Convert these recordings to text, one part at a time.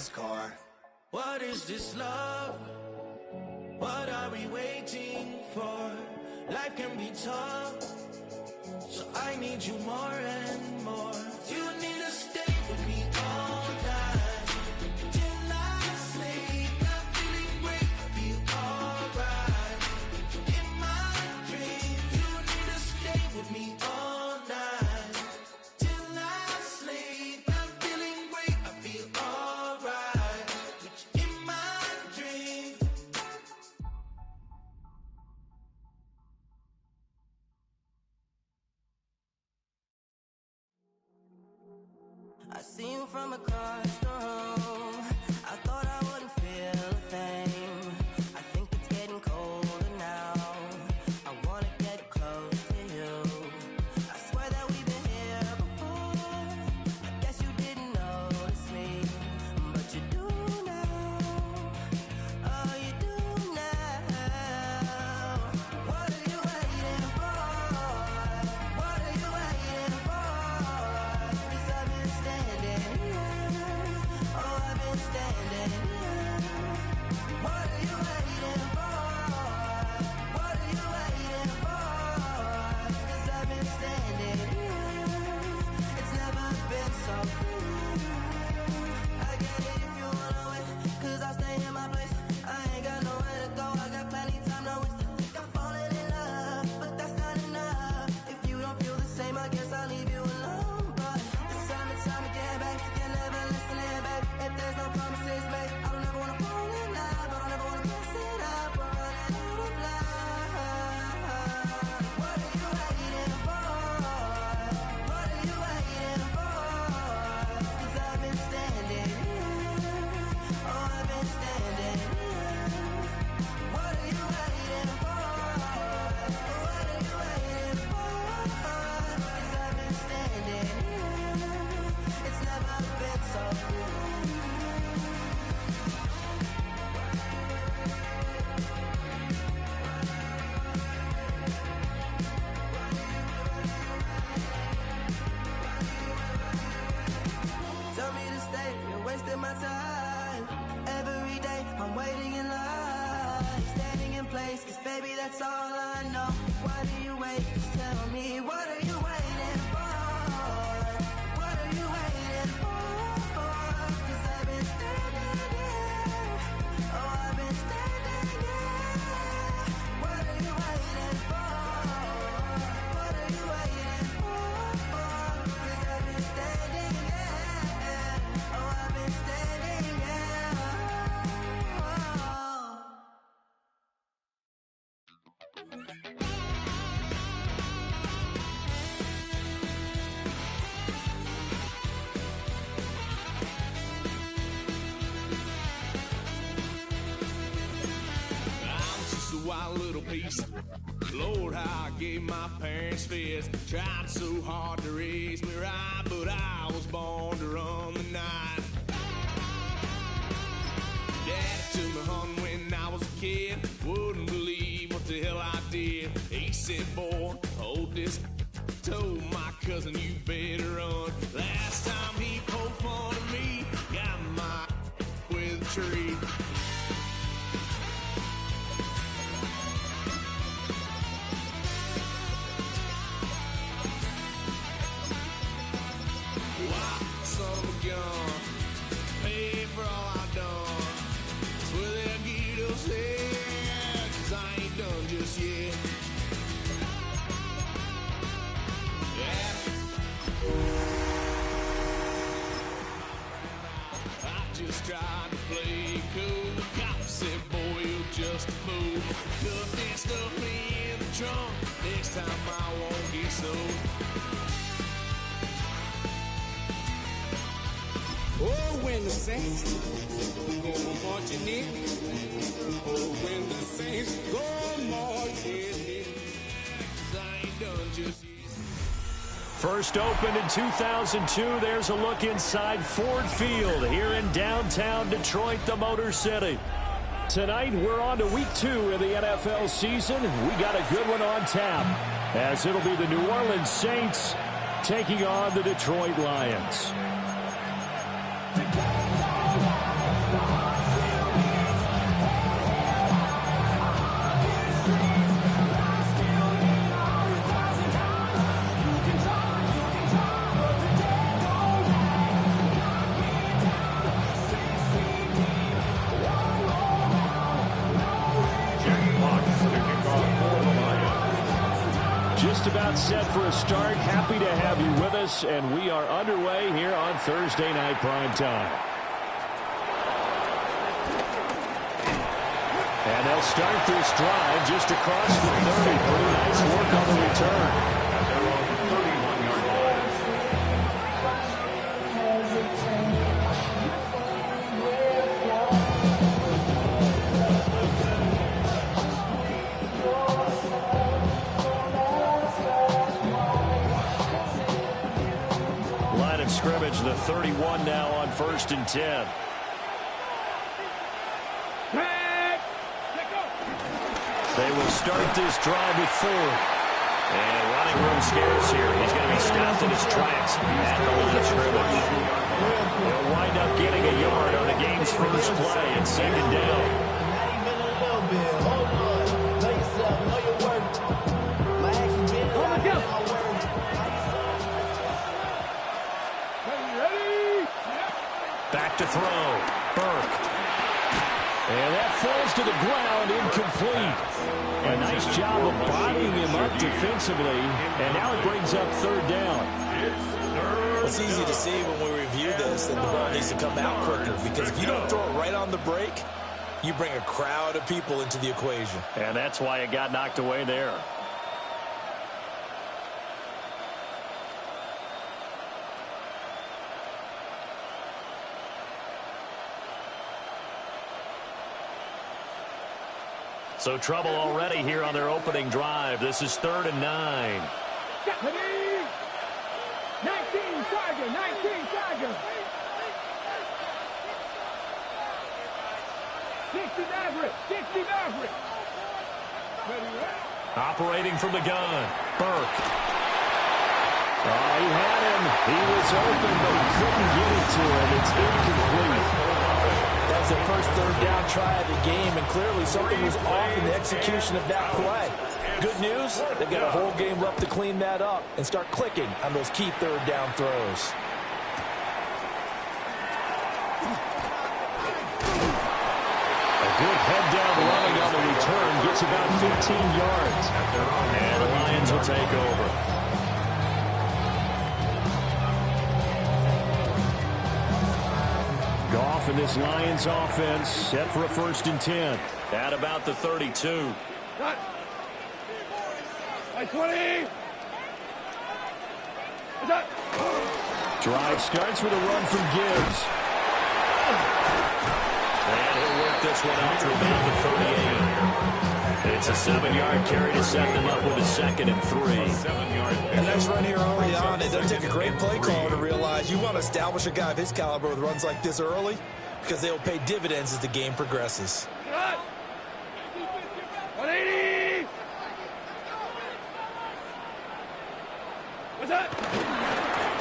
fast car. What is this love? What are we waiting for? Life can be tough, so I need you more and more. You need to stay with me all night till I sleep. I'm feeling great, I feel alright. In my dreams, you need to stay with me all night till I sleep. I'm feeling great, I feel alright. In my dreams. I see you from across the room. I thought I wouldn't feel a thing. I think it's getting colder now. I wanna get close to you. I swear that we've been here before. I guess you didn't notice me, but you do now. Oh, you do now. What are you waiting for? What are you waiting for? 'Cause I've been standing here. Oh, I've been standing here. What are you waiting for? What are you waiting for? 'Cause I've been standing here. It's never been so clear. I get it if you wanna wait, 'cause I'll stay in my place. I ain't got nowhere to go. I got plenty time, no waste. I'm falling in love, but that's not enough. If you don't feel the same, I guess I'll leave you alone. But it's time again, babe. You never listening, babe. If there's no promises, babe, I don't ever wanna fall in love. I don't ever wanna mess it up or run out of love. What are you waiting for? What are you waiting for? 'Cause I've been standing here. Oh, I've been standing here. What are you waiting for? What are you waiting for? 'Cause I've been standing here. It's never been so clear. Tell me to stay, you're wasting my time. Every day I'm waiting in line, standing in place, 'cause baby that's all I know. Why do you wait? Just tell me, what are you waiting for? What are you waiting for? 'Cause I've been standing here. Oh, I've been standing here. What are you waiting for? What are you waiting for? 'Cause I've been standing here. Oh, I've been standing here. Oh. I'm just a wild little piece. Lord, how I gave my parents fits. Tried so hard to raise me right, but I was born to run the night. Dad took me hunting when I was a kid. Wouldn't believe what the hell I did. He said, boy, hold this. Told my cousin, you better run. Last time he poked fun at me, got my with a tree. Why, son of a gun, pay for all I done. Swear they'll get us here, 'cause I ain't done just yet. Yeah. I just tried to play cool. Cop said, boy, you're just a fool. Cuffed and stuffed me in the trunk. Next time I won't get sold. Oh, when the saints go marching in. Oh, when the saints go marching in. 'Cause I ain't done just yet. First opened in 2002. There's a look inside Ford Field here in downtown Detroit, the Motor City. Tonight, we're on to week 2 of the NFL season. We got a good one on tap, as it'll be the New Orleans Saints taking on the Detroit Lions. get set for a start. Happy to have you with us, and we are underway here on Thursday Night Primetime. And they'll start this drive just across the 30. Pretty nice work on the return. Line of scrimmage, the 31 now on 1st and 10. They will start this drive with 4. And running room scarce here. He's going to be stopped in his tracks at the line of scrimmage. He'll wind up getting a yard on the game's first play and 2nd down. Back to throw. Burke. And that falls to the ground, incomplete. A nice job of bodying him up defensively, and now it brings up 3rd down. It's easy to see when we review this that the ball needs to come out quicker, because if you don't throw it right on the break, you bring a crowd of people into the equation. And that's why it got knocked away there. So trouble already here on their opening drive. This is 3rd and 9. 19 Tiger, 19 Tiger. 60 Maverick, 60 Maverick. Operating from the gun, Burke. Oh, he had him. He was open, but he couldn't get it to him. It's incomplete. That's the first 3rd down try of the game, and clearly something was off in the execution of that play. Good news, they've got a whole game left to clean that up and start clicking on those key 3rd down throws. A good head-down running on the return gets about 15 yards. And the Lions will take over. Goff and this Lions offense set for a 1st and 10 at about the 32. Cut. 20. Drive starts with a run from Gibbs. And he'll work this one out to about the 38. It's a 7-yard carry to set them up with a 2nd and 3. A nice run here early on. It doesn't take a great play caller to realize you want to establish a guy of his caliber with runs like this early, because they will pay dividends as the game progresses. 180. What's that?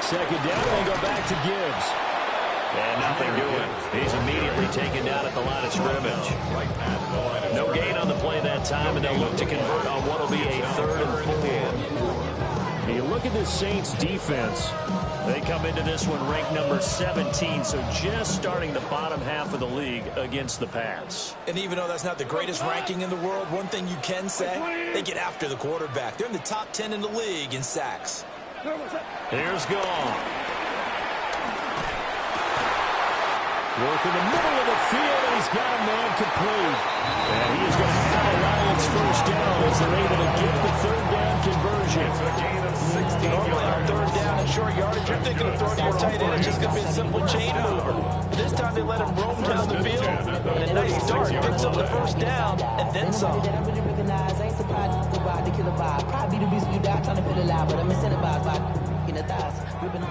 2nd down, they go back to Gibbs. And nothing doing. He's immediately taken down at the line of scrimmage. No gain on the play that time, and they'll look to convert on what will be a 3rd and 4. You look at this Saints defense. They come into this one ranked number 17, so just starting the bottom half of the league against the pass. And even though that's not the greatest ranking in the world, one thing you can say, they get after the quarterback. They're in the top 10 in the league in sacks. Here's Goff. Work in the middle of the field, and he's got a man complete. And he is going to have a Lions 1st down as they're able to get the 3rd down conversion. Normally on 3rd down and short yardage, you're thinking of throwing your tight end. It's just going to be a simple chain mover. But this time they let him roam down the field. And a nice start, picks up the 1st down, and then some. Probably the reason you die trying to feel alive, but I'm incentivized by in the thighs. Ripping them.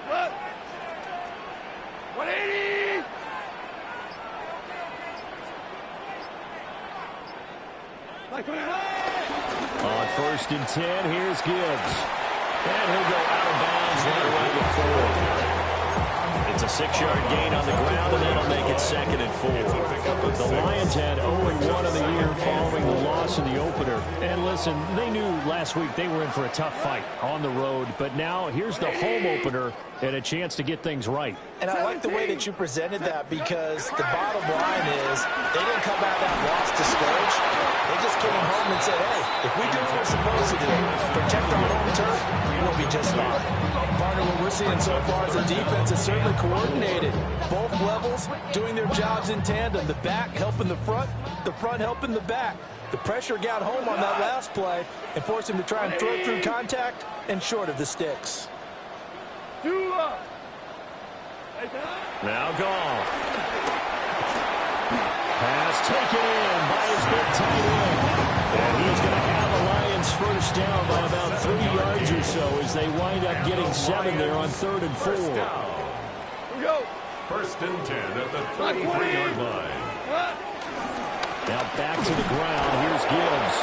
What? 180. On 1st and 10, here's Gibbs. And he'll go out of bounds right away with 4. It's a a 6-yard gain on the ground, and that'll make it 2nd and 4. The Lions had 0-1 of the year following the loss in the opener. And listen, they knew last week they were in for a tough fight on the road, but now here's the home opener and a chance to get things right. And I like the way that you presented that, because the bottom line is they didn't come out of that loss discouraged. They just came home and said, hey, if we do what we're supposed to do, protect our home turf, we'll be just fine. Partner, what we're seeing so far is a defense is certainly coordinated. Both levels doing their jobs in tandem. The back helping the front helping the back. The pressure got home on that last play and forced him to try and throw through contact and short of the sticks. Now Goff. Pass taken in by his big tight end. And he's going to have a Lions first down by about 3 yards or so as they wind up getting 7 there on 3rd and 4. Here we go. 1st and 10 at the 33-yard line. Now back to the ground. Here's Gibbs.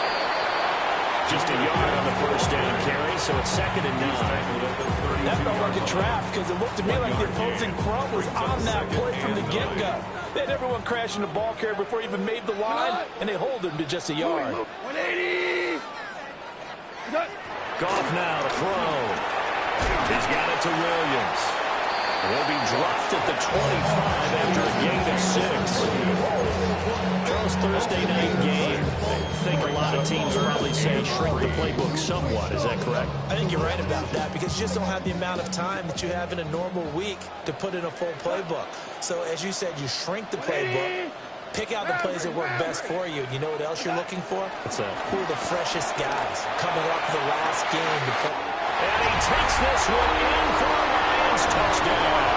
Just a yard on the first down carry, so it's 2nd and 9. That felt like a trap, because it looked to me like the opposing front was on that play from the get-go. They had everyone crashing the ball carrier before he even made the line, and they hold him to just a yard. 180. Goff now to throw. He's got it to Williams. He'll be dropped at the 25 after a gain of 6. Charles, Thursday night game. I think a lot of teams probably say shrink the playbook somewhat. Is that correct? I think you're right about that, because you just don't have the amount of time that you have in a normal week to put in a full playbook. So, as you said, you shrink the playbook, pick out the plays that work best for you. You know what else you're looking for? What's that? Who are the freshest guys coming off the last game to play? And he takes this one in for a Lions touchdown.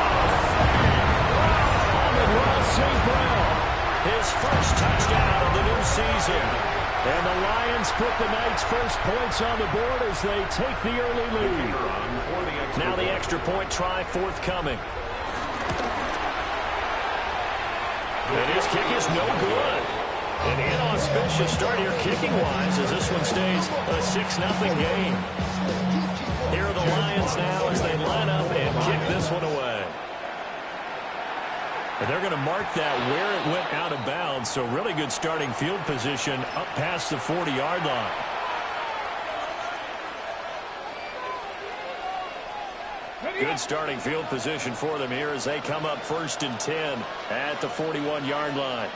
Ross St. Brown, his first touchdown of the new season. And the Lions put the night's first points on the board as they take the early lead. Now the extra point try forthcoming. And his kick is no good. An inauspicious start here kicking-wise as this one stays a 6-0 game. Here are the Lions now as they line up and kick this one away. And they're going to mark that where it went out of bounds, so really good starting field position up past the 40-yard line. Good starting field position for them here as they come up 1st and 10 at the 41-yard line.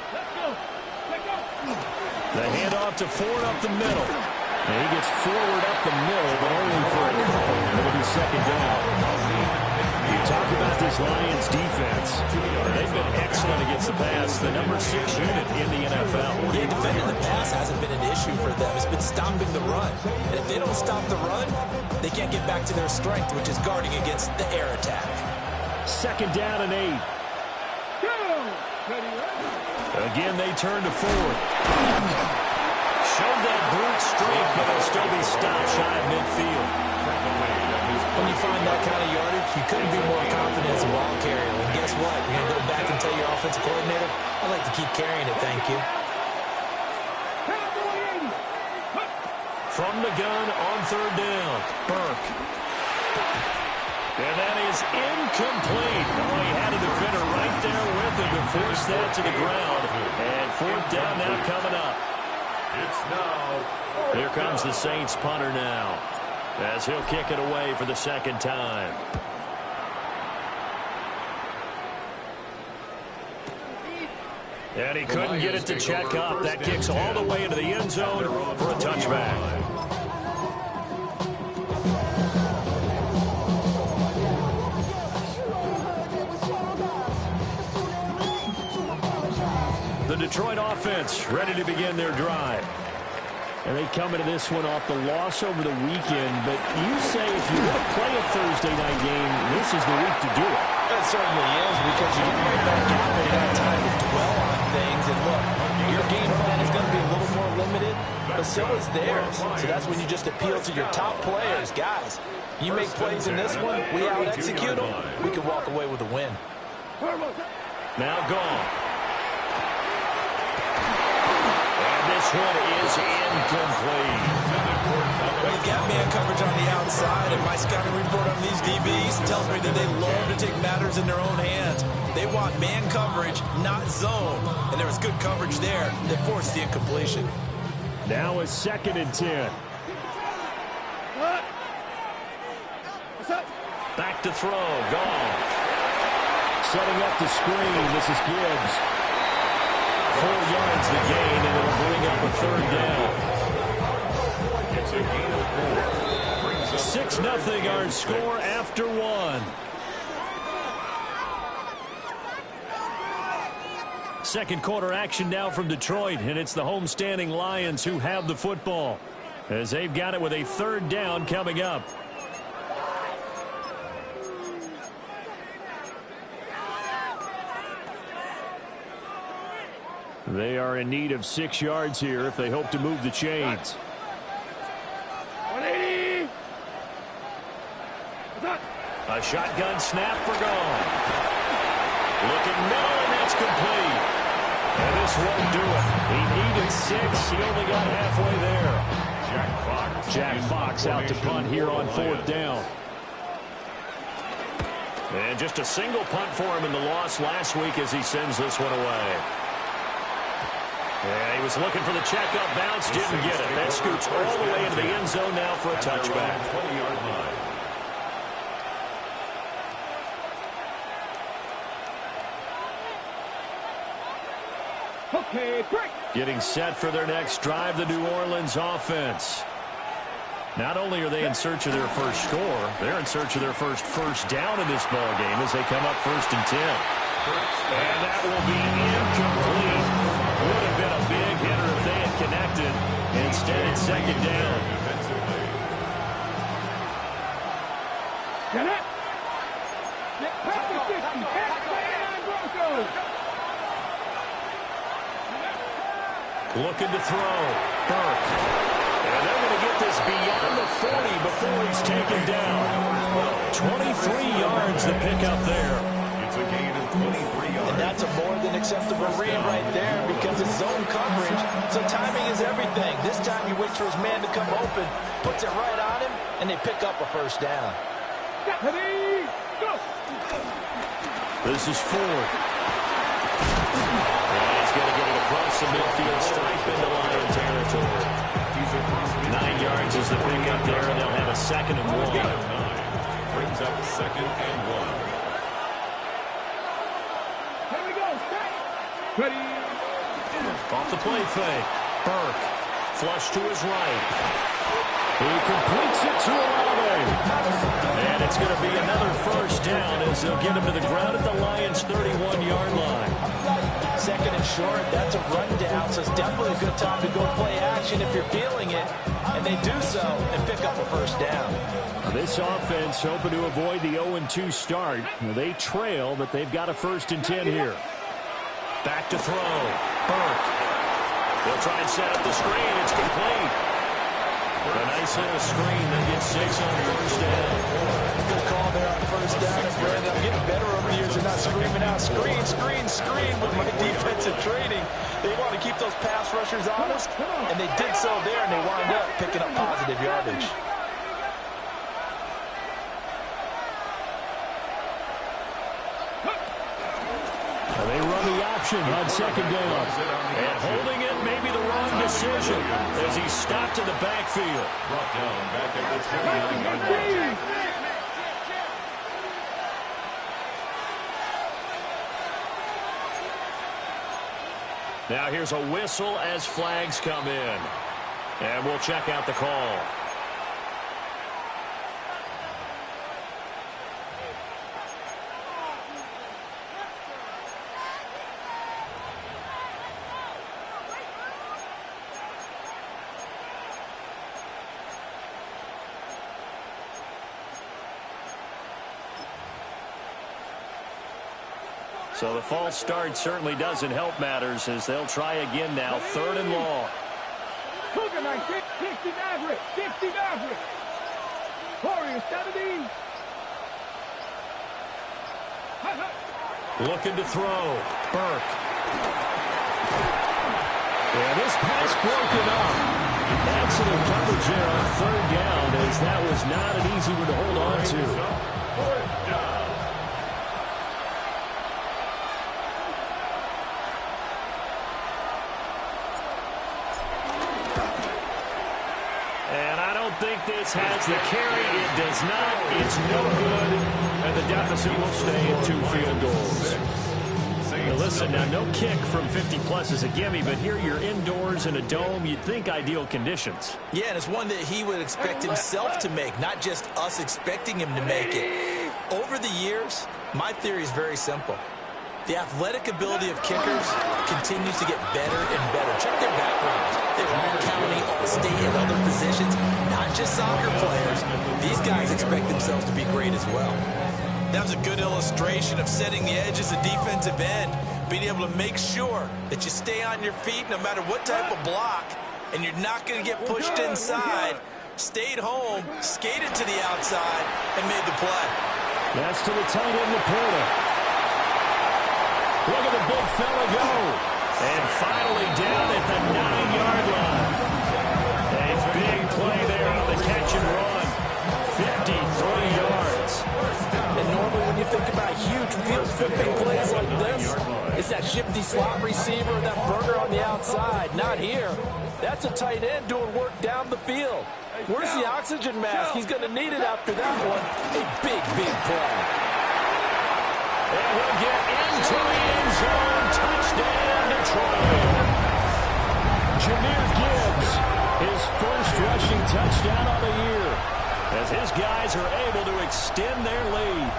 The handoff to Ford up the middle. And he gets forward up the middle, but only for a couple. It'll be 2nd down. You talk about this Lions defense. They've been excellent against the pass. The number 6 unit in the NFL. Yeah, defending the pass hasn't been an issue for them. It's been stopping the run. And if they don't stop the run, they can't get back to their strength, which is guarding against the air attack. 2nd down and 8. Again, they turn to Ford. Showed that brute strength, but it'll still be stopped shy of midfield. When you find that kind of yardage, you couldn't be more confident as a ball carrier. And guess what? You're going to go back and tell your offensive coordinator, I'd like to keep carrying it, thank you. From the gun on 3rd down, Burke. And that is incomplete. Oh, he had a defender right there with him to force that to the ground. And 4th down now coming up. It's now. Here comes the Saints punter now, as he'll kick it away for the 2nd time. And he couldn't get it to check up. That kicks all the way into the end zone for a touchback. The Detroit offense ready to begin their drive. And they come into this one off the loss over the weekend. But you say if you're going to play a Thursday night game, this is the week to do it. It certainly is, because you get right back out there. You got time to dwell on things. And look, your game plan is going to be a little more limited, but so is theirs. So that's when you just appeal to your top players. Guys, you make plays in this one, we out-execute them, we can walk away with a win. Now gone. And this one is incomplete. Well, you've got man coverage on the outside, and my scouting report on these DBs tells me that they love to take matters in their own hands. They want man coverage, not zone. And there was good coverage there that forced the incompletion. Now a 2nd and 10. Back to throw. Gone. Setting up the screen. This is Gibbs. 4 yards the gain, and it'll bring up a 3rd down. It's a gain of 4. 6-0 our score after 1. Second quarter action now from Detroit, and it's the homestanding Lions who have the football as they've got it with a 3rd down coming up. They are in need of 6 yards here if they hope to move the chains. 180. A shotgun snap for Gone. Looking middle, and that's complete. And this won't do it. He needed 6. He only got halfway there. Jack Fox out to punt here on 4th down. And just a single punt for him in the loss last week as he sends this one away. And he was looking for the checkup bounce, didn't get it. That scoots all the way into the end zone now for a touchback. 20-yard line. Okay, break. Getting set for their next drive, the New Orleans offense. Not only are they in search of their first score, they're in search of their first down in this ball game as they come up 1st and 10. And that will be incomplete. Would have been a big hitter if they had connected. Instead, it's 2nd down. Get it. Get past the 50. Get 29 Broncos. Looking to throw. Burke. And they're going to get this beyond the 40 before he's taken down. 23 yards to pick up there. It's a gain of 23 yards. And that's a more than acceptable read right there because it's zone coverage, so timing is everything. This time he waits for his man to come open, puts it right on him, and they pick up a 1st down. Ready, go. This is Ford. And he's going to get it across the midfield stripe into Lion territory. 9 yards is the pickup there, and they'll have a 2nd and 1. Brings up 2nd and 1. Here we go. Ready. Off the play fake. Burke. Flush to his right. He completes it to Olave. And it's going to be another 1st down as they'll get him to the ground at the Lions' 31-yard line. 2nd and short, that's a rundown, so it's definitely a good time to go play action if you're feeling it. And they do so and pick up a 1st down. Now this offense hoping to avoid the 0-2 start. They trail, but they've got a 1st and 10 here. Back to throw. Burke. They'll try and set up the screen. It's complete. A nice little screen. They get 6 on 1st down. Good call there on 1st down. And Brandon, I'm getting better over the years and not screaming out screen, screen, screen with my defensive training. They want to keep those pass rushers honest, and they did so there, and they wind up picking up positive yardage. They run the option on 2nd down. And holding it may be the wrong decision as he's stopped in the backfield. Brought down back at the 29-yard line. Now here's a whistle as flags come in. And we'll check out the call. So the false start certainly doesn't help matters as they'll try again now. 3rd and long. Cougar 19, 60 Maverick, 60 Maverick. Warriors 70. Looking to throw. Burke. And this pass broken up. Excellent coverage there on third down, as that was not an easy one to hold on to. Fourth down. And I don't think this has the carry. It does not. It's no good. And the deficit will stay at 2 field goals. Now listen, now no kick from 50-plus is a gimme, but here you're indoors in a dome. You'd think ideal conditions. Yeah, and it's one that he would expect himself to make, not just us expecting him to make it. Over the years, my theory is very simple. The athletic ability of kickers continues to get better and better. Check their backgrounds. They're all county, all state, and other positions, not just soccer players. These guys expect themselves to be great as well. That was a good illustration of setting the edge as a defensive end, being able to make sure that you stay on your feet no matter what type of block, and you're not going to get pushed inside. Stayed home, skated to the outside, and made the play. That's to the tight end, Laporta. Look at the big fella go. And finally down at the 9-yard line. A big play there on the catch and run. 53 yards. And normally when you think about huge field flipping plays like this, it's that shifty slot receiver or that burner on the outside. Not here. That's a tight end doing work down the field. Where's the oxygen mask? He's going to need it after that one. A big, big play. And he'll get into the end zone. Touchdown, Detroit. Jahmyr Gibbs, his first rushing touchdown of the year, as his guys are able to extend their lead.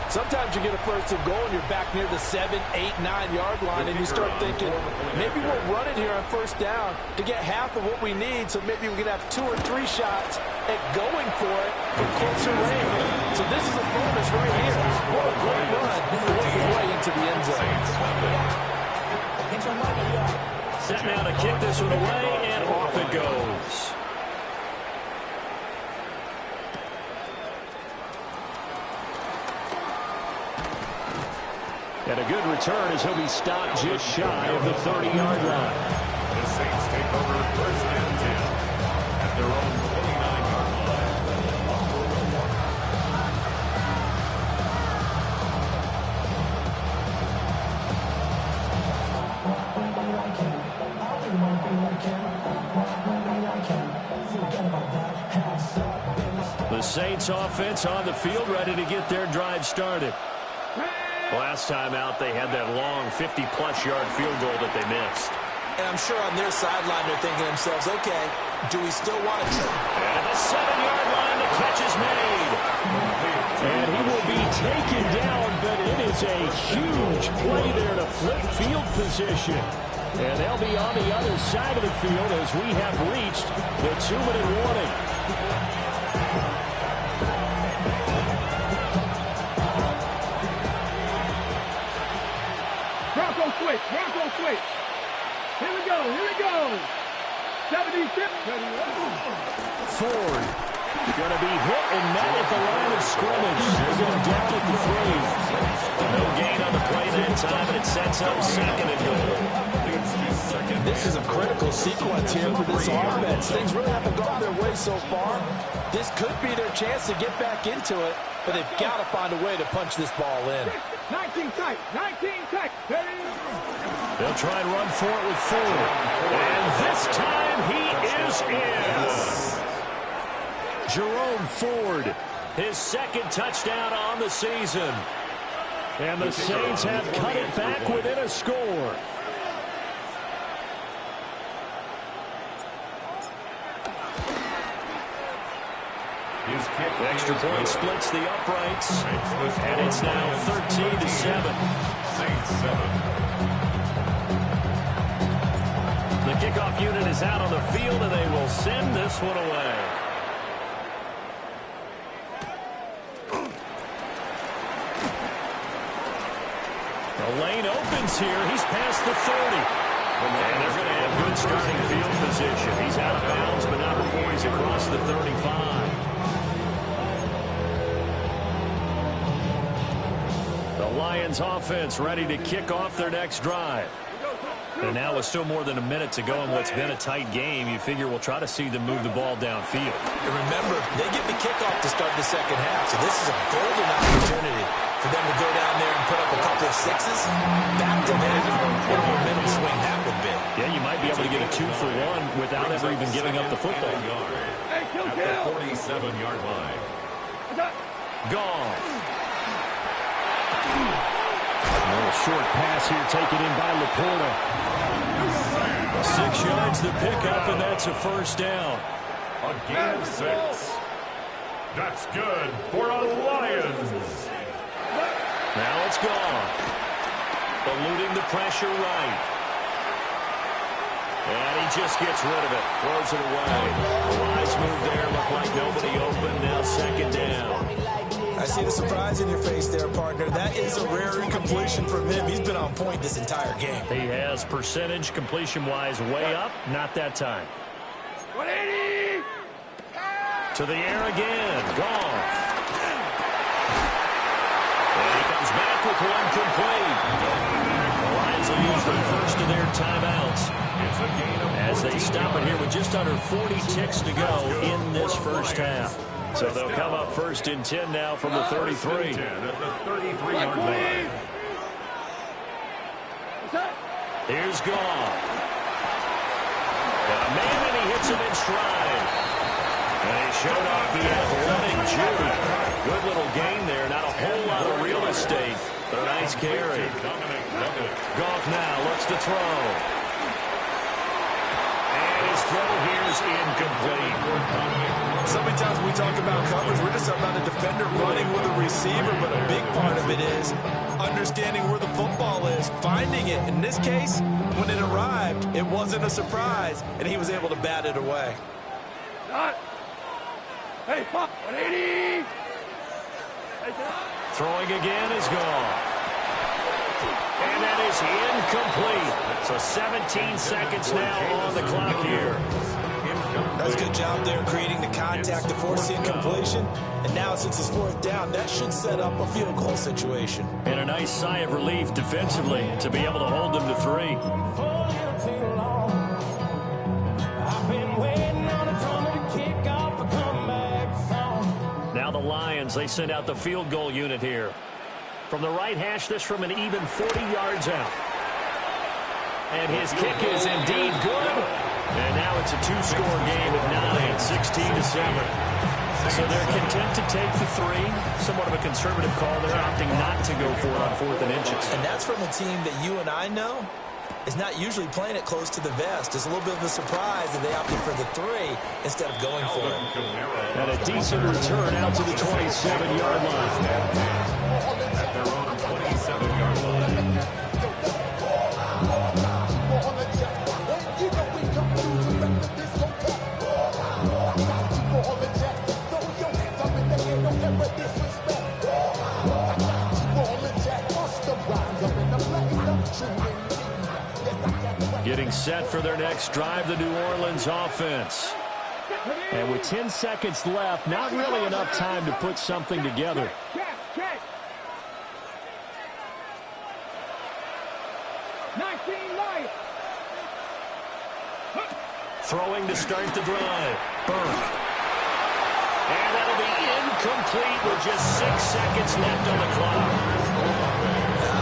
Sometimes you get a first and goal and you're back near the 7, 8, 9-yard line, and you start thinking, maybe we'll run it here on first down to get half of what we need, so maybe we can have 2 or 3 shots at going for it from closer range. So this is a bonus right here. What a great run to work his way into the end zone. Set now to kick this one away, and off it goes. And a good return as he'll be stopped just shy of the 30-yard line. The Saints take over first and 10 at their own 29-yard line. The Saints offense on the field, ready to get their drive started. Last time out, they had that long 50-plus yard field goal that they missed. And I'm sure on their sideline they're thinking to themselves, okay, do we still want to try? And at the 7-yard line, the catch is made. And he will be taken down, but it is a huge play there to flip field position. And they'll be on the other side of the field as we have reached the 2-minute warning. Bronco switch. Here we go. 76. Ford going to be hit and met at the line of scrimmage. They're going down at the 3. No gain on the play that time, and it sets up 2nd and goal. This is a critical sequence here for this offense. Things really haven't gone their way so far. This could be their chance to get back into it, but they've got to find a way to punch this ball in. 19 tight. They'll try and run for it with Ford. And this time he is in. Jerome Ford, his 2nd touchdown on the season. And the Saints have cut it back within a score. The extra point splits the uprights, and it's now 13-7. Saints 7. The kickoff unit is out on the field, and they will send this one away. The lane opens here. He's past the 30. And they're going to have good starting field position. He's out of bounds, but not before he's across the 35. The Lions offense ready to kick off their next drive. And now with still more than a minute to go in what's been a tight game, you figure we'll try to see them move the ball downfield. And remember, they get the kickoff to start the second half, so this is a golden opportunity for them to go down there and put up a couple of sixes. Back to back. What a momentum swing that would be. Yeah, you might be able to get a 2-for-1 without ever even giving up the football. At the 47-yard line. Goff. A little short pass here taken in by Laporta. 6 yards the pickup, and that's a first down. A gain of 6. That's good for a Lions. Now it's Goff. Eluding the pressure right. And he just gets rid of it. Throws it away. A wise move there. Looked like nobody open. Now second down. I see the surprise in your face there, partner. That is a rare incompletion from him. He's been on point this entire game. He has percentage completion-wise way up. Not that time. 180! To the air again. Goff. And he comes back with one complete. The Lions will use the first of their timeouts as they stop it here with just under 40 ticks to go in this first half. So they'll come up first and 10 now from the 33. At the 33-yard line. Here's Goff. Got a man, and he hits him in stride. And he showed off the athletic juke. Good little gain there. Not a whole lot of real estate, but a nice carry. Goff now looks to throw. And his throw here is incomplete. So many times when we talk about coverage, we're just talking about a defender running with a receiver, but a big part of it is understanding where the football is, finding it. In this case, when it arrived, it wasn't a surprise, and he was able to bat it away. Hey, pop, 180! Throwing again is Goff. And that is incomplete. So 17 seconds now on the clock here. That's a good job there creating the contact to force the incompletion. And now since it's fourth down, that should set up a field goal situation. And a nice sigh of relief defensively to be able to hold them to 3. Now the Lions, they send out the field goal unit here. From the right hash, this from an even 40 yards out. And his kick is indeed good. And now it's a 2-score game at 9, 16-7. So they're content to take the 3. Somewhat of a conservative call. They're opting not to go for it on 4th and inches. And that's from a team that you and I know is not usually playing it close to the vest. It's a little bit of a surprise that they opted for the 3 instead of going for it. And a decent return out to the 27-yard line. At their own 27-yard line. Getting set for their next drive, the New Orleans offense. And with 10 seconds left, not really enough time to put something together. Check. 19 Lions. Throwing to start the drive. Burke. And that'll be incomplete with just 6 seconds left on the clock.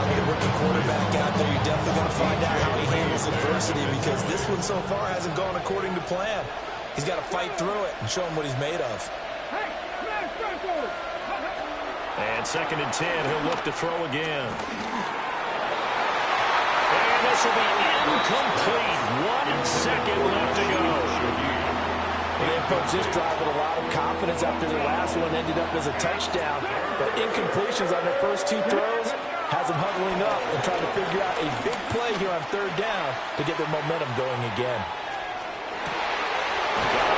With a rookie quarterback out there, you're definitely going to find out how he handles adversity because this one so far hasn't gone according to plan. He's got to fight through it and show him what he's made of. And 2nd and 10, he'll look to throw again. And this will be incomplete. 1 second left to go. They approached this drive with a lot of confidence after their last one ended up as a touchdown. But incompletions on their first 2 throws has them huddling up and trying to figure out a big play here on 3rd down to get their momentum going again.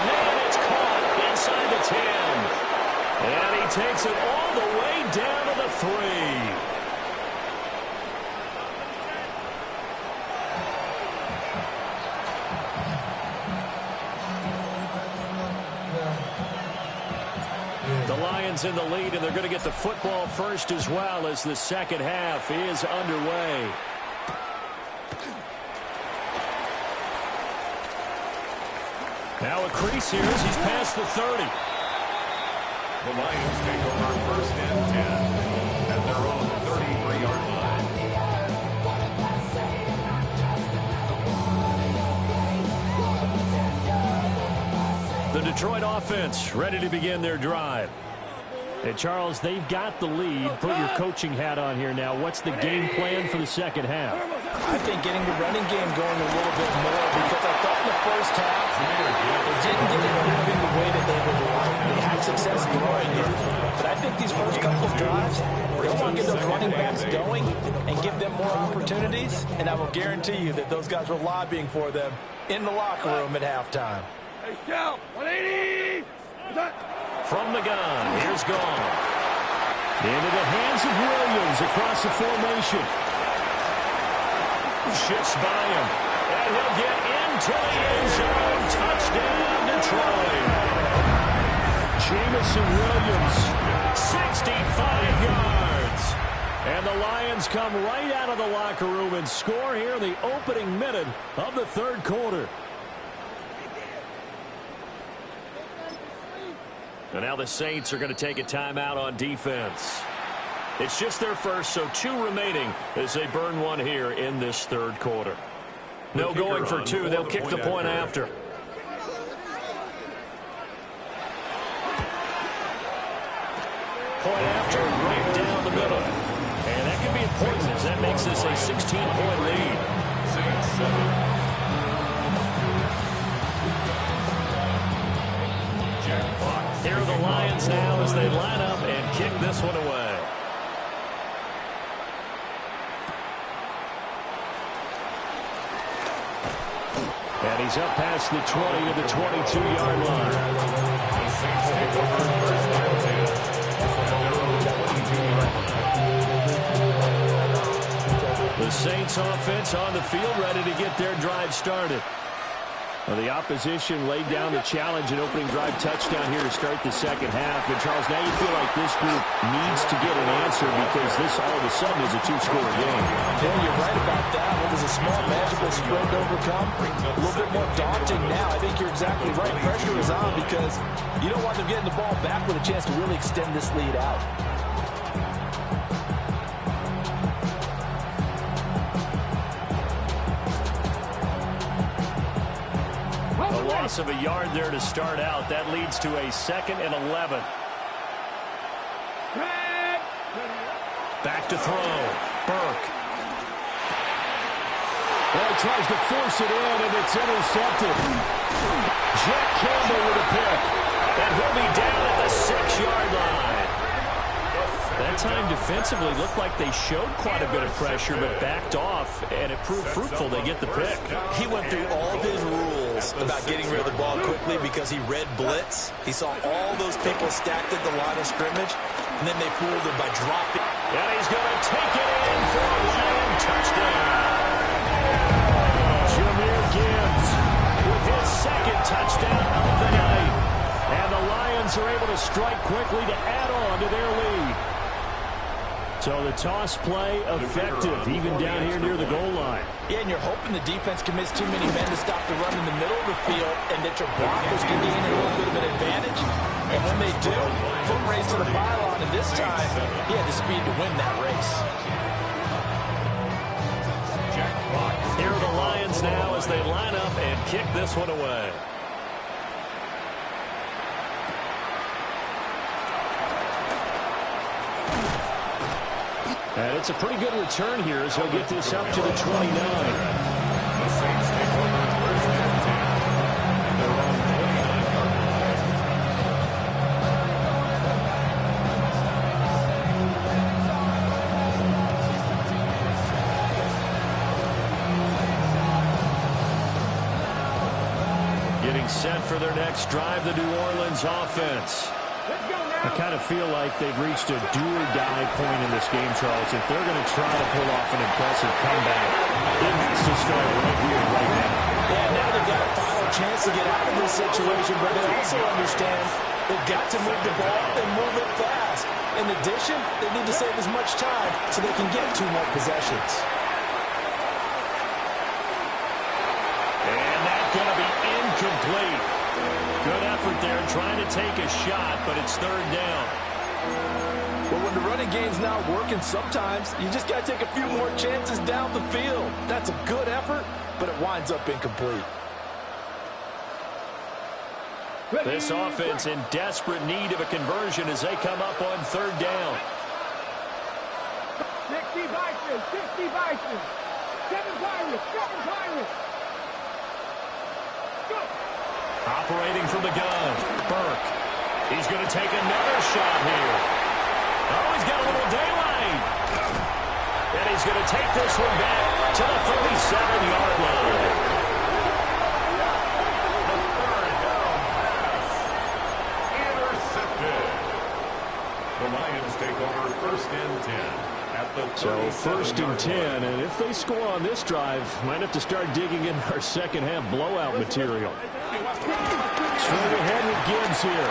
Man, it's caught inside the 10. And he takes it all the way down to the 3. The Lions in the lead, and they're going to get the football first as well as the second half is underway. Now a crease here as he's past the 30. The Lions take over 1st and 10 at their own 33-yard line. The Detroit offense ready to begin their drive. Hey, Charles, they've got the lead. Put your coaching hat on here now. What's the game plan for the second half? I think getting the running game going a little bit more, because I thought in the first half they didn't get it moving the way that they would like. They had success throwing it. But I think these first couple of drives, they want to get those running backs going and give them more opportunities. And I will guarantee you that those guys were lobbying for them in the locker room at halftime. Hey, Scout, 180. From the gun, here's Goff. Into the hands of Williams across the formation. Shifts by him. And he'll get into the end zone. Touchdown, Detroit. Jamison Williams, 65 yards. And the Lions come right out of the locker room and score here in the opening minute of the third quarter. And now the Saints are going to take a timeout on defense. It's just their first, so 2 remaining as they burn one here in this third quarter. No going for 2. They'll kick the point after. Point after, right down the middle. And that can be important as that makes this a 16-point lead. Saints 7. Here are the Lions now as they line up and kick this one away. And he's up past the 20 to the 22-yard line. The Saints take over 1st and 10 at their own 22-yard line. The Saints offense on the field ready to get their drive started. Well, the opposition laid down the challenge and opening drive touchdown here to start the second half. And, Charles, now you feel like this group needs to get an answer because this all of a sudden is a 2-score game. Yeah, you're right about that. It was a small, manageable spread to overcome. A little bit more daunting now. I think you're exactly right. Pressure is on because you don't want them getting the ball back with a chance to really extend this lead out. Loss of a yard there to start out. That leads to a 2nd and 11. Back to throw. Burke. Well, he tries to force it in, and it's intercepted. Jack Campbell with a pick. And he'll be down at the 6-yard line. That time defensively looked like they showed quite a bit of pressure, but backed off, and it proved fruitful. They get the pick. He went through all his rules about getting rid of the ball quickly because he read blitz. He saw all those people stacked at the line of scrimmage, and then they fooled him by dropping. And he's going to take it in for a Lion touchdown. Jahmyr Gibbs with his 2nd touchdown of the night. And the Lions are able to strike quickly to add on to their lead. So the toss play effective, even down here near the goal line. Yeah, and you're hoping the defense commits too many men to stop the run in the middle of the field and that your blockers can gain a little bit of an advantage. And when they do, foot race to the pylon, and this time, he had the speed to win that race. Here are the Lions now as they line up and kick this one away. And it's a pretty good return here as he'll get this up to the 29. The Saints take over 1st and 10 at their own 29-yard line. Getting set for their next drive, the New Orleans offense. I kind of feel like they've reached a do-or-die point in this game, Charles. If they're going to try to pull off an impressive comeback, it has to start right here, right now. Yeah, now they've got a final chance to get out of this situation, but they also understand they've got to move the ball and move it fast. In addition, they need to save as much time so they can get 2 more possessions. And that's going to be incomplete. Good effort there trying to take a shot, but it's third down. Well, when the running game's not working, sometimes you just got to take a few more chances down the field. That's a good effort, but it winds up incomplete. This offense in desperate need of a conversion as they come up on third down. 60 Vikings, 60 Vikings. 7 Pirates, 7 Pirates. Go. Operating from the gun, Burke. He's going to take another shot here. Oh, he's got a little daylight. And he's going to take this one back to the 37-yard line. The Lions take over first and 10 at the 37. So first and 10, and if they score on this drive, might have to start digging in our second half blowout material. Straight ahead with Gibbs here.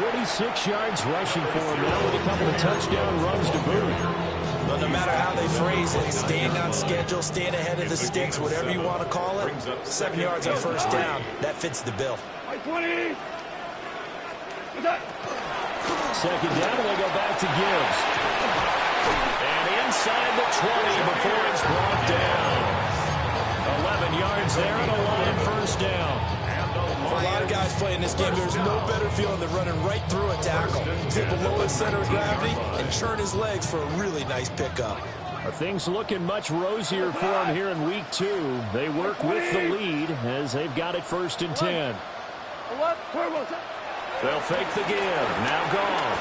46 yards rushing for him now with a couple of touchdown runs to boot. Well, no matter how they phrase it, staying on schedule, staying ahead of the sticks, whatever you want to call it, 7 yards on first down, that fits the bill. 20. Second down, and they go back to Gibbs. And inside the 20 before it's brought down. 11 yards there and a line first down. For a lot of guys playing this game, there's no better feeling than running right through a tackle. He's able to lower his center of gravity and churn his legs for a really nice pickup. Things looking much rosier for him here in week 2. They work with the lead as they've got it first and 10. They'll fake the give. Now gone.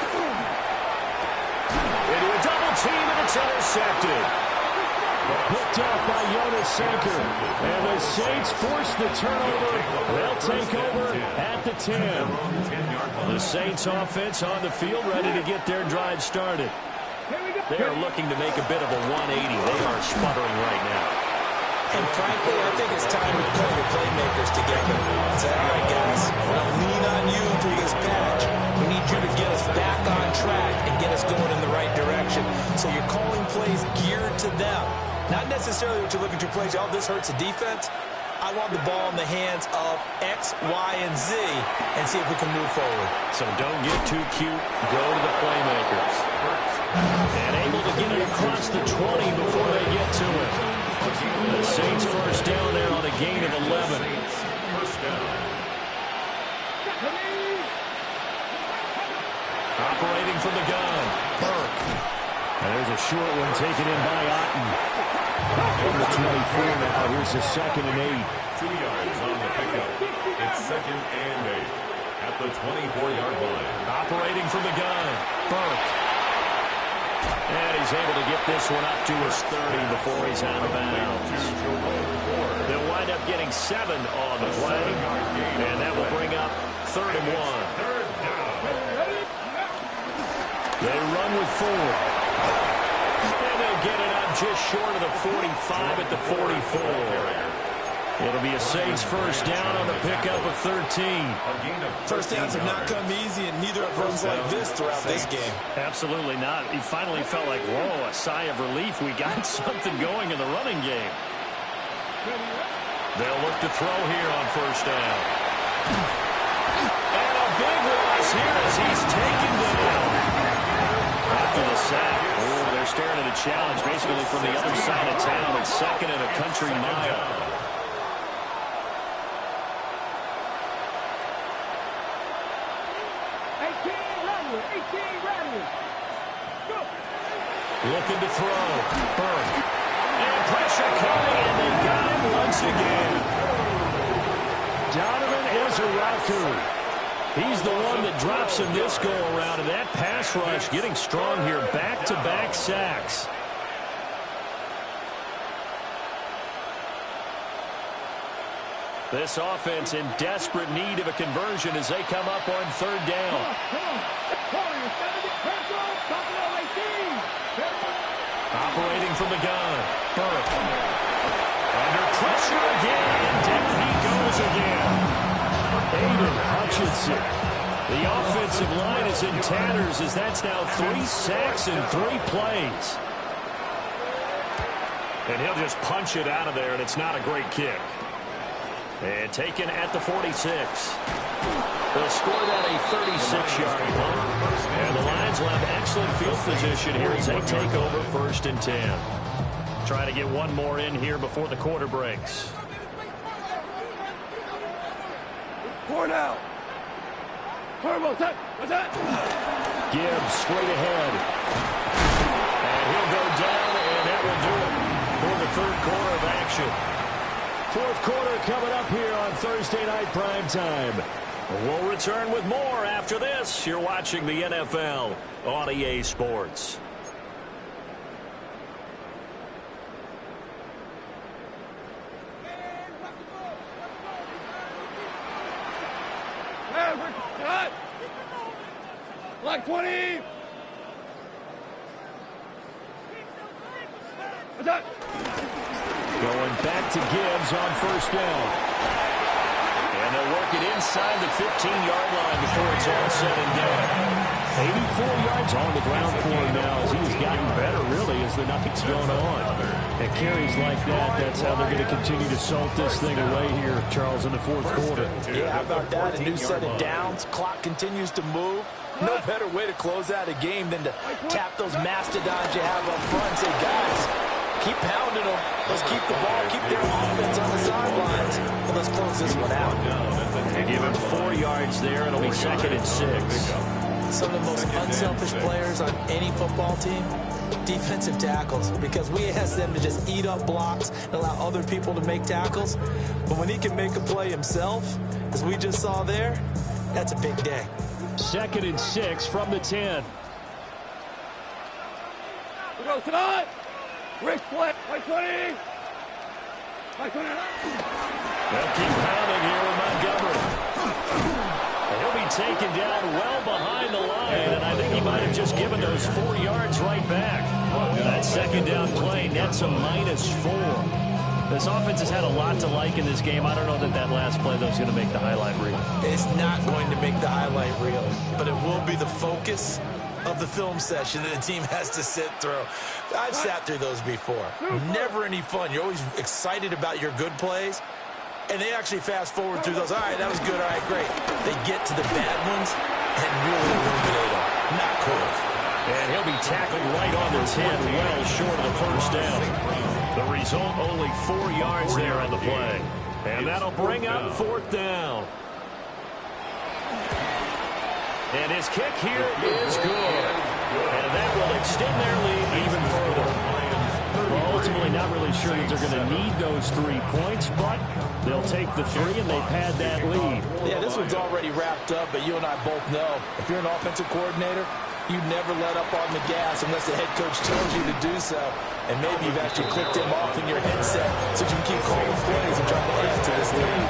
Into a double team, and it's intercepted. Picked up by Jonas Sanker. And the Saints force the turnover. They'll take over at the 10. The Saints offense on the field, ready to get their drive started. They are looking to make a bit of a 180. They are sputtering right now. And frankly, I think it's time to pull the playmakers together. Is that right, guys? We're going to lean on you through this patch. We need you to get us back on track and get us going in the right direction. So you're calling plays geared to them. Not necessarily what you look at your plays, oh, this hurts the defense. I want the ball in the hands of X, Y, and Z and see if we can move forward. So don't get too cute. Go to the playmakers. And able to get it across the 20 before they get to it. The Saints first down there on a gain of 11. Operating from the gun, Burke. And there's a short one taken in by Otten. From the 24 now, here's the 2nd and 8. 2 yards on the pickup. It's 2nd and 8 at the 24-yard line. Operating from the gun, Burke. And he's able to get this one up to his 30 before he's out of bounds. They'll wind up getting 7 on the play. And that will bring up 3rd and 1. They run with 4. And they'll get it up just short of the 45 at the 44. It'll be a Saints first down on the pickup of 13. First downs have not come easy, and neither have runs like this throughout this game. Absolutely not. He finally felt like, whoa, a sigh of relief. We got something going in the running game. They'll look to throw here on first down. And a big loss here as he's taken down. After the sack, oh, they're staring at a challenge basically from the other side of town. It's 2nd and a country mile. Looking to throw. Burke. And pressure coming, and they got him once again. Donovan Ezeraku. He's the one that drops him this go-around, and that pass rush getting strong here. Back-to-back sacks. This offense in desperate need of a conversion as they come up on 3rd down. Operating from the gun, Burke. Under pressure again, and down he goes again. Aiden Hutchinson. The offensive line is in tatters as that's now 3 sacks in 3 plays. And he'll just punch it out of there, and it's not a great kick. And taken at the 46. They'll score that a 36-yard punt. And the Lions will have excellent field position here as they take over 1st and 10. Try to get one more in here before the quarter breaks. Four now. Turbo, set. What's that? Gibbs straight ahead. And he'll go down, and that will do it for the 3rd quarter of action. 4th quarter coming up here on Thursday Night Primetime. We'll return with more after this. You're watching the NFL on EA Sports. Cut. Like 20. What's that? Going back to Gibbs on 1st down. And they'll work it inside the 15-yard line before it's all said and done. 84 yards on the ground for him now as he's gotten better, really, as the night's gone on. And carries like that, that's how they're going to continue to salt this thing away here, Charles, in the 4th quarter. Yeah, how about that? A new set of downs. Clock continues to move. No better way to close out a game than to tap those mastodons you have up front and say, guys, keep pounding them. Let's keep the ball, keep their offense on the sidelines. But let's close this one out. They give him 4 yards there. It'll be 2nd and 6. Some of the most unselfish players on any football team, defensive tackles, because we ask them to just eat up blocks and allow other people to make tackles. But when he can make a play himself, as we just saw there, that's a big day. 2nd and 6 from the 10. We go tonight. Rick Flip. Like 20. Like 20. They'll keep pounding here with Montgomery. He'll be taken down well behind the line, and I think he might have just given those 4 yards right back. That 2nd down play nets a -4. This offense has had a lot to like in this game. I don't know that that last play, though, is going to make the highlight reel. It's not going to make the highlight reel, but it will be the focus of the film session that the team has to sit through. I've sat through those before. Never any fun. You're always excited about your good plays, and they actually fast forward through those. All right, that was good. All right, great. They get to the bad ones and really eliminate them. Not cool. And he'll be tackled right on the 10, well short of the 1st down. The result, only 4 yards there on the play. And that'll bring up 4th down. And his kick here is good. And that will extend their lead even further. Well, ultimately not really sure that they're going to need those 3 points, but they'll take the 3 and they pad that lead. Yeah, this one's already wrapped up, but you and I both know if you're an offensive coordinator, you never let up on the gas unless the head coach tells you to do so. And maybe you've actually clicked him off in your headset so you can keep calling plays and trying to add to this lead.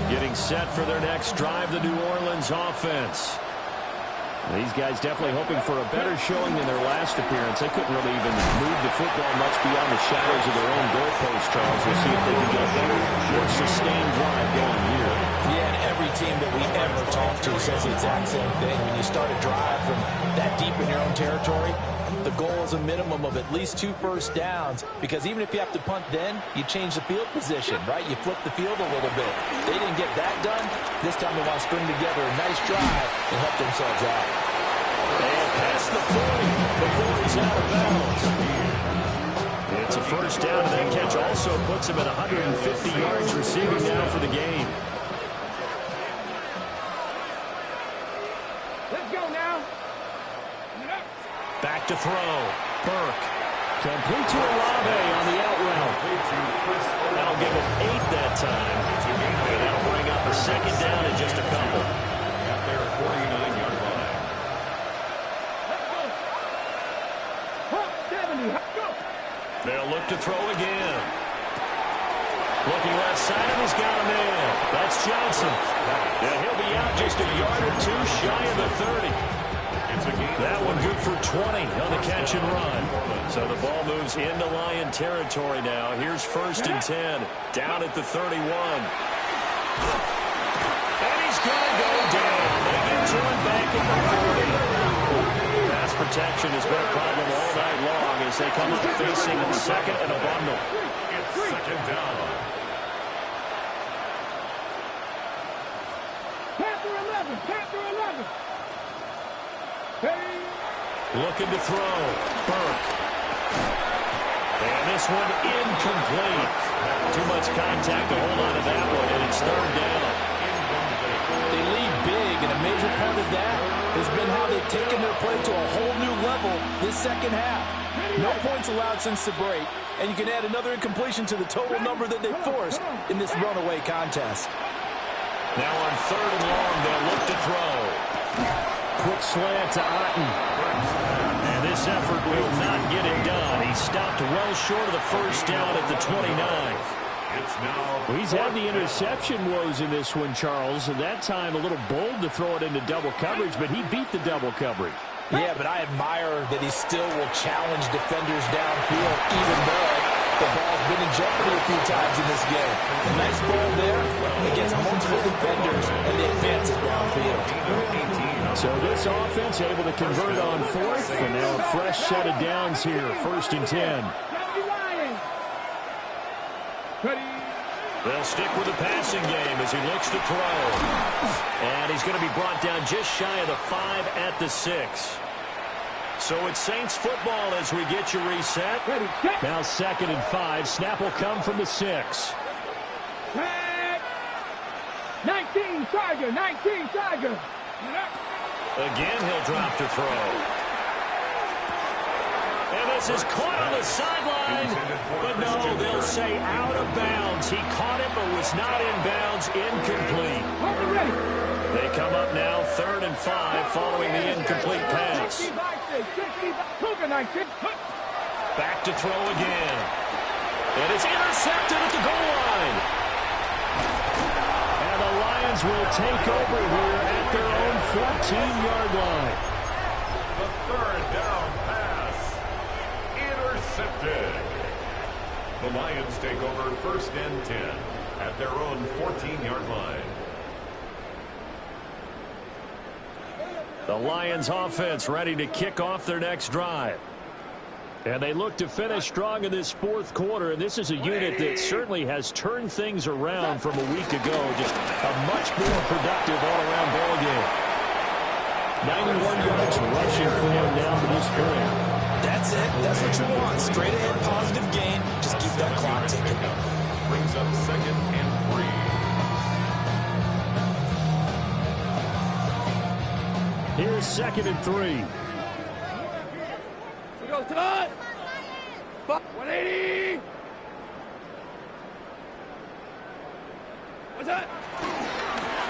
Getting set for their next drive, the New Orleans offense. These guys definitely hoping for a better showing than their last appearance. They couldn't really even move the football much beyond the shadows of their own goalpost, Charles. We'll see if they can get a better, more sustained drive going here. Yeah, and every team that we ever talk to says the exact same thing. When you start a drive from that deep in your own territory, the goal is a minimum of at least 2 first downs, because even if you have to punt then, you change the field position, right? You flip the field a little bit. They didn't get that done. This time they want to string together a nice drive and help themselves out. And past the 40 before he's out of bounds. It's a 1st down, and that catch also puts him at 150 yards receiving now for the game. Let's go now. Back to throw. Burke. Complete to Olave on the out route. That'll give him 8 that time. And that'll bring up a 2nd down in just a couple. At their 49-yard line. They'll look to throw again. Looking left side, and he's got a man. That's Johnson. And he'll be out just a yard or 2 shy of the 30. That one good for 20 on the catch and run. So the ball moves into Lion territory now. Here's 1st and 10, down at the 31. And he's going to go down. They get to him back at the 40. Pass pass protection has been a problem all night long as they come up facing second and a bundle. It's second down. Panther 11. Panther 11. Hey. Looking to throw. Burke. And this one incomplete. Too much contact to hold on to that one, and it's third down. They lead big, and a major part of that has been how they've taken their play to a whole new level this second half. No points allowed since the break, and you can add another incompletion to the total number that they forced in this runaway contest. Now on third and long, they'll look to throw. Quick slant to Otten. And this effort will not get it done. He stopped well short of the first down at the 29. It's He's had the interception woes in this one, Charles. At that time, a little bold to throw it into double coverage, but he beat the double coverage. Yeah, but I admire that he still will challenge defenders downfield, even though the ball's been in jeopardy a few times in this game. A nice ball there against multiple defenders, and they advance it downfield. So this offense able to convert on fourth, and now a fresh set of downs here, 1st and 10. They'll stick with the passing game as he looks to throw. And he's going to be brought down just shy of the 5 at the 6. So it's Saints football as we get you reset. Now 2nd and 5. Snap will come from the 6. 19 Tiger. 19 Tiger. Again, he'll drop to throw. And this is caught on the sideline. But no, they'll say out of bounds. He caught it but was not in bounds. Incomplete. They come up now 3rd and 5 following the incomplete pass. Back to throw again. And it's intercepted at the goal line. And the Lions will take over here at their own 14-yard line. the third down pass. Intercepted. The Lions take over 1st and 10 at their own 14-yard line. The Lions offense ready to kick off their next drive. And they look to finish strong in this 4th quarter, and this is a unit that certainly has turned things around from a week ago. Just a much more productive all-around ball game. 91 yards rushing for him down to this point. That's it. That's what you want. Straight ahead, positive gain. Just keep that clock ticking. Brings up 2nd and 3. Here's 2nd and 3. We go to the 180. What's that?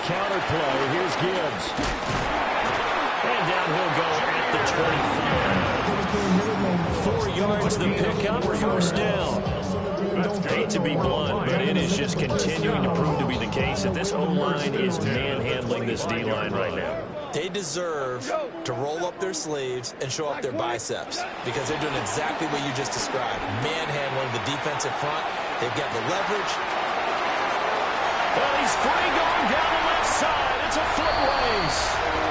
Counter play. Here's Gibbs. And down he'll go at the 25. 4 yards the pickup, 1st down. Hate to be blunt, but it is just continuing to prove to be the case that this O-line is manhandling this D-line right now. They deserve to roll up their sleeves and show up their biceps because they're doing exactly what you just described. Manhandling the defensive front. They've got the leverage. Well, he's free going down the left side. It's a foot race.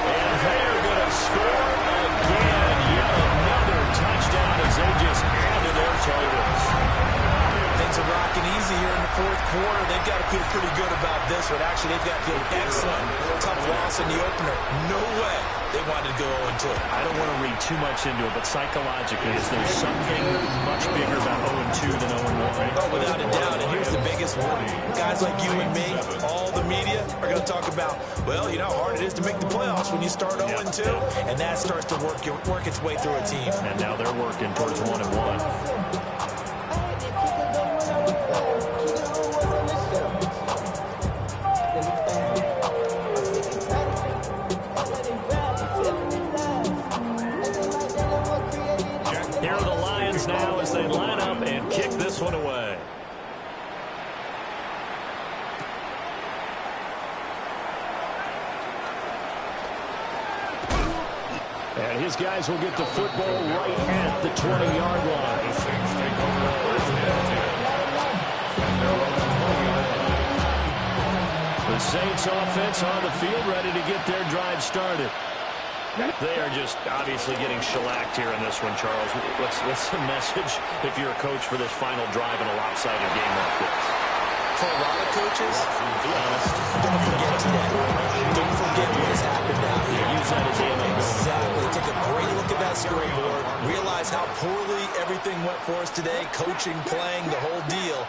And they're going to score again. Yet another touchdown as they just add to their totals. Things are rocking easy here in the 4th quarter. They've got to feel pretty good about this one. Actually, they've got to feel excellent. Tough loss in the opener. No way they wanted to go 0-2. I don't want to read too much into it, but psychologically, is there something much bigger about 0-2 than 0-1? Oh, without a doubt. And here's the biggest one. Guys like you and me, all the media are going to talk about, well, you know how hard it is to make the playoffs when you start 0-2. And that starts to work its way through a team. And now they're working towards 1-1. Here are the Lions now as they line up and kick this one away. And his guys will get the football right at the 20-yard line. The Saints take over 1st and 10 at their own 20-yard line. The Saints offense on the field ready to get their drive started. They are just obviously getting shellacked here in this one, Charles. What's the message if you're a coach for this final drive in a lopsided game like this? For a lot of coaches, be honest, don't forget today. Don't forget what has happened out here. Use that as ammo. Exactly. Take a great look at that scoreboard. Realize how poorly everything went for us today. Coaching, playing, the whole deal.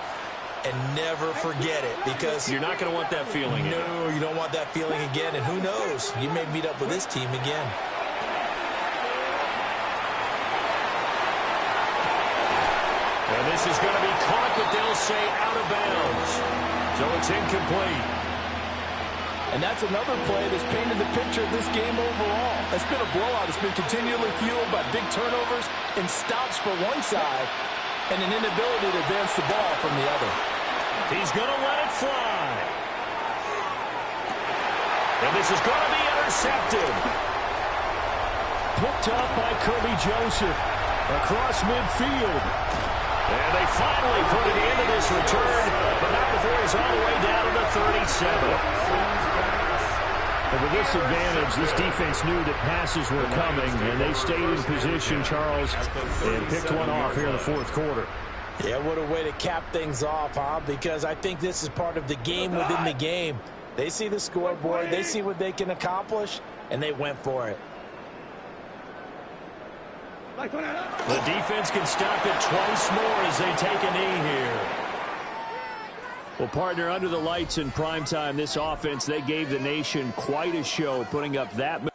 And never forget it, because you're not going to want that feeling again. No, you don't want that feeling again. And who knows? You may meet up with this team again. And this is going to be caught, but they'll say out of bounds. So it's incomplete. And that's another play that's painted the picture of this game overall. It's been a blowout. It's been continually fueled by big turnovers and stops for one side and an inability to advance the ball from the other. He's going to let it fly. And this is going to be intercepted. Picked up by Kirby Joseph across midfield. And they finally put it into this return, but not before he's all the way down to the 37. And with this advantage, this defense knew that passes were coming, and they stayed in position, Charles, and picked one off here in the fourth quarter. Yeah, what a way to cap things off, huh? Because I think this is part of the game within the game. They see the scoreboard, they see what they can accomplish, and they went for it. The defense can stop it twice more as they take a knee here. Well, partner, under the lights in primetime, this offense, they gave the nation quite a show, putting up that